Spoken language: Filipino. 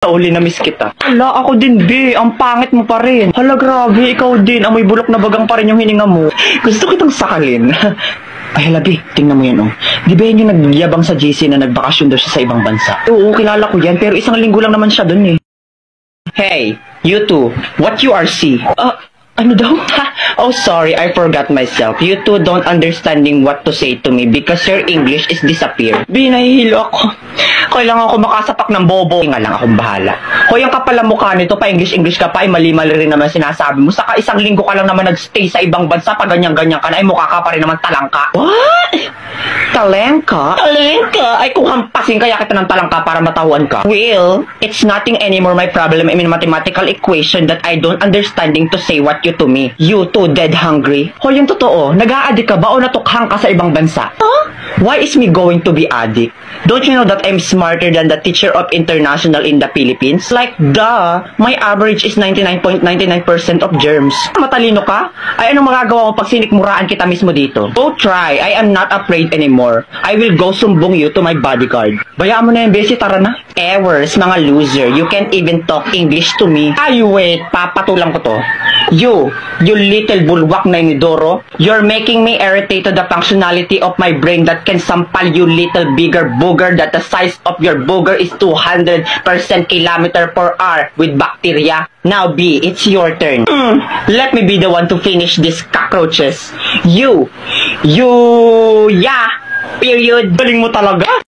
Uli na miss kita. Hala, ako din, be. Ang pangit mo pa rin. Hala, grabe. Ikaw din. Amoy bulok na bagang pa rin yung hininga mo. Gusto kitang sakalin. Ay, hala, be. Tingnan mo yan, oh. Di ba yan yung nagyabang sa JC na nagbakasyon daw siya sa ibang bansa? Oo, kilala ko yan. Pero isang linggo lang naman siya dun, eh. Hey, you two. What you are see? Ano daw? Oh, sorry, I forgot myself. You two don't understanding what to say to me because your English is disappear. Binahihilo ako. Kailangan ko makasapak ng bobo. Nga lang akong bahala. Hoy, ang kapal ang mukha nito, pa English ka pa, ay mali-mali rin naman sinasabi mo. Saka isang linggo ka lang naman nagstay sa ibang bansa, pa ganyan-ganyan ka na, ay mukha ka pa rin naman talangka. What? Talengka? Talengka? Ay kung hampasin kaya kita ng talangka para matauhan ka. Well, it's nothing anymore my problem. I mean, mathematical equation that I don't understanding to say what you to me. You too dead hungry. Hoy, yung totoo, nag-a-addict ka ba o natukhang ka sa ibang bansa? Huh? Why is me going to be addict? Don't you know that I'm smarter than the teacher of international in the Philippines? Like, duh, my average is 99.99% of germs. Matalino ka? Ay, anong magagawa mo pag sinikmuraan kita mismo dito? Go try. I am not afraid anymore. I will go sumbong you to my bodyguard. Bayaan mo na yung besi, tara na. Ewers, mga loser. You can't even talk English to me. Ay, wait. Papatulang ko to. You little bulwak na inidoro. You're making me irritate to the functionality of my brain that can sampal you little bigger booger that the size of your booger is 200% km/h with bacteria. Now B, it's your turn. Let me be the one to finish these cockroaches. Yeah. Period. Galing mo talaga.